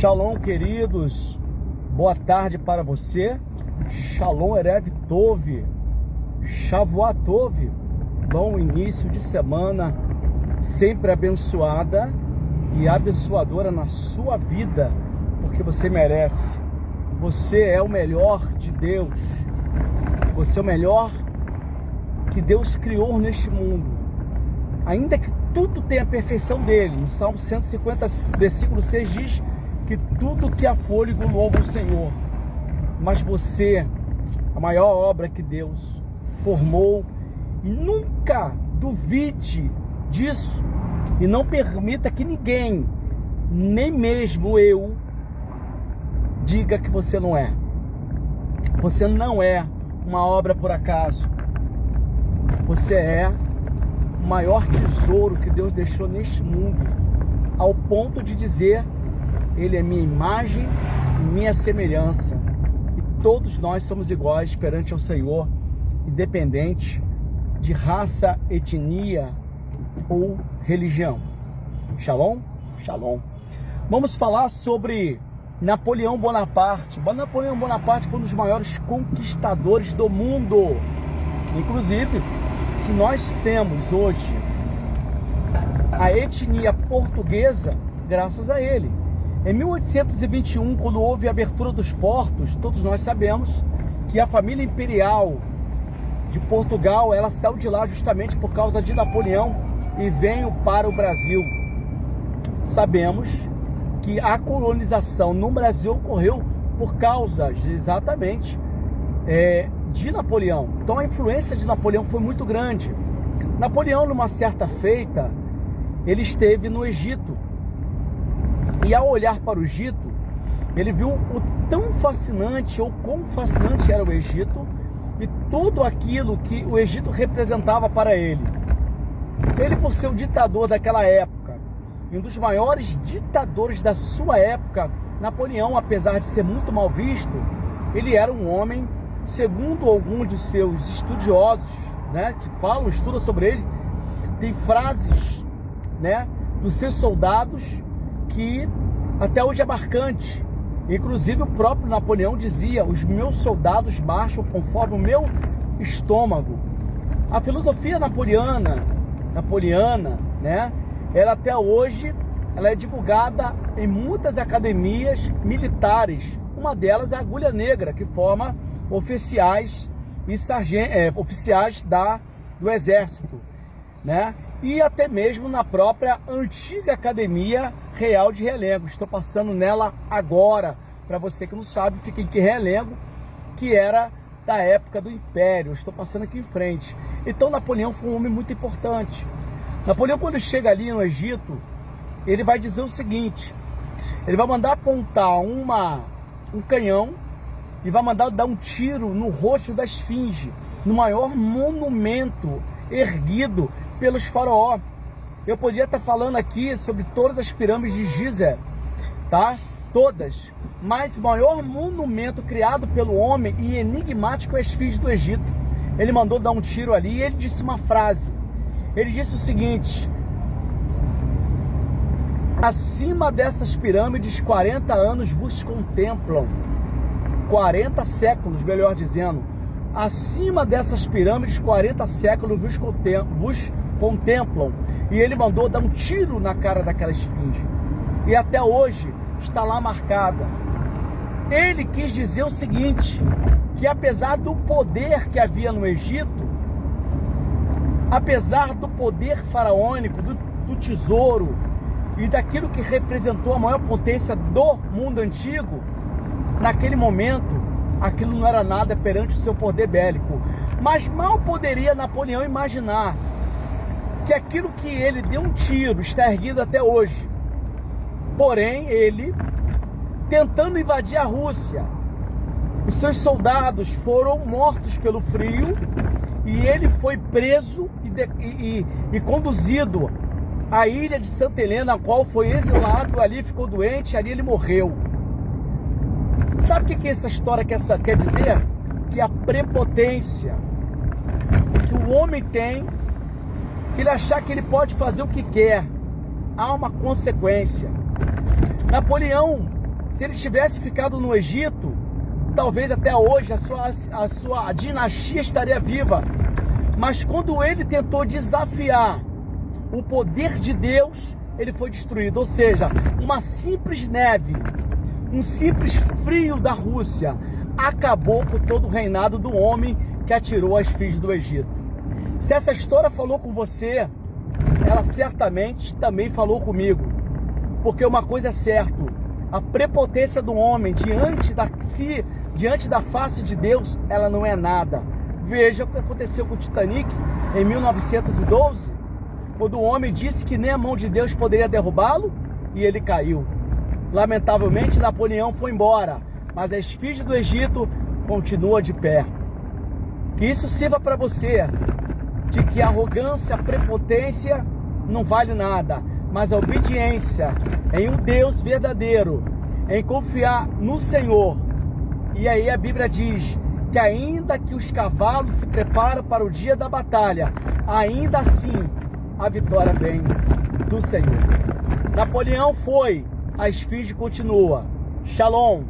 Shalom, queridos, boa tarde para você. Shalom Erev Tov, Shavuot Tov, bom início de semana, sempre abençoada e abençoadora na sua vida, porque você merece. Você é o melhor de Deus, você é o melhor que Deus criou neste mundo, ainda que tudo tenha a perfeição dele. No Salmo 150, versículo 6 diz que tudo que há fôlego louva o Senhor. Mas você, a maior obra que Deus formou, nunca duvide disso e não permita que ninguém, nem mesmo eu, diga que você não é. Você não é uma obra por acaso. Você é o maior tesouro que Deus deixou neste mundo, ao ponto de dizer: Ele é minha imagem e minha semelhança. E todos nós somos iguais perante ao Senhor, independente de raça, etnia ou religião. Shalom? Shalom. Vamos falar sobre Napoleão Bonaparte. Napoleão Bonaparte foi um dos maiores conquistadores do mundo. Inclusive, se nós temos hoje a etnia portuguesa, graças a ele. Em 1821, quando houve a abertura dos portos, todos nós sabemos que a família imperial de Portugal, ela saiu de lá justamente por causa de Napoleão e veio para o Brasil. Sabemos que a colonização no Brasil ocorreu por causa exatamente de Napoleão. Então a influência de Napoleão foi muito grande. Napoleão, numa certa feita, ele esteve no Egito. E ao olhar para o Egito, ele viu o tão fascinante, ou quão fascinante era o Egito, e tudo aquilo que o Egito representava para ele. Ele, por ser o ditador daquela época, e um dos maiores ditadores da sua época, Napoleão, apesar de ser muito mal visto, ele era um homem, segundo alguns de seus estudiosos, né, que falam, estudam sobre ele, tem frases, né, dos seus soldados que até hoje é marcante. Inclusive o próprio Napoleão dizia: os meus soldados marcham conforme o meu estômago. A filosofia napoleana, né, ela até hoje ela é divulgada em muitas academias militares. Uma delas é a Agulha Negra, que forma oficiais e oficiais do Exército, né? E até mesmo na própria antiga Academia Real de Realengo. Estou passando nela agora. Para você que não sabe, fica em Realengo, que era da época do Império. Estou passando aqui em frente. Então Napoleão foi um homem muito importante. Napoleão, quando chega ali no Egito, ele vai dizer o seguinte: ele vai mandar apontar um canhão e vai mandar dar um tiro no rosto da Esfinge, no maior monumento erguido pelos faraó. Eu podia estar falando aqui sobre todas as pirâmides de Gizé, tá? Todas. Mas o maior monumento criado pelo homem e enigmático é a Esfinge do Egito. Ele mandou dar um tiro ali e ele disse uma frase. Ele disse o seguinte: acima dessas pirâmides 40 anos vos contemplam. 40 séculos, melhor dizendo. Acima dessas pirâmides 40 séculos vos contemplam. E ele mandou dar um tiro na cara daquela esfinge. E até hoje está lá marcada. Ele quis dizer o seguinte: que apesar do poder que havia no Egito, apesar do poder faraônico, do tesouro e daquilo que representou a maior potência do mundo antigo, naquele momento aquilo não era nada perante o seu poder bélico. Mas mal poderia Napoleão imaginar que aquilo que ele deu um tiro está erguido até hoje. Porém, ele, tentando invadir a Rússia, os seus soldados foram mortos pelo frio e ele foi preso e conduzido à ilha de Santa Helena, a qual foi exilado, ali ficou doente, ali ele morreu. Sabe o que essa história quer dizer? Que a prepotência que o homem tem, que ele achar que ele pode fazer o que quer, há uma consequência. Napoleão, Se ele tivesse ficado no Egito, talvez até hoje a sua dinastia estaria viva. Mas quando ele tentou desafiar o poder de Deus, ele foi destruído. Ou seja, uma simples neve, um simples frio da Rússia acabou com todo o reinado do homem que atirou as filhas do Egito. Se essa história falou com você, ela certamente também falou comigo. Porque uma coisa é certa, a prepotência do homem diante da face de Deus, ela não é nada. Veja o que aconteceu com o Titanic em 1912, quando o homem disse que nem a mão de Deus poderia derrubá-lo, e ele caiu. Lamentavelmente, Napoleão foi embora, mas as filhas do Egito continuam de pé. Que isso sirva para você, de que a arrogância, a prepotência não vale nada, mas a obediência em um Deus verdadeiro, em confiar no Senhor. E aí a Bíblia diz que ainda que os cavalos se preparam para o dia da batalha, ainda assim a vitória vem do Senhor. Napoleão foi, as filhas continuam. Shalom.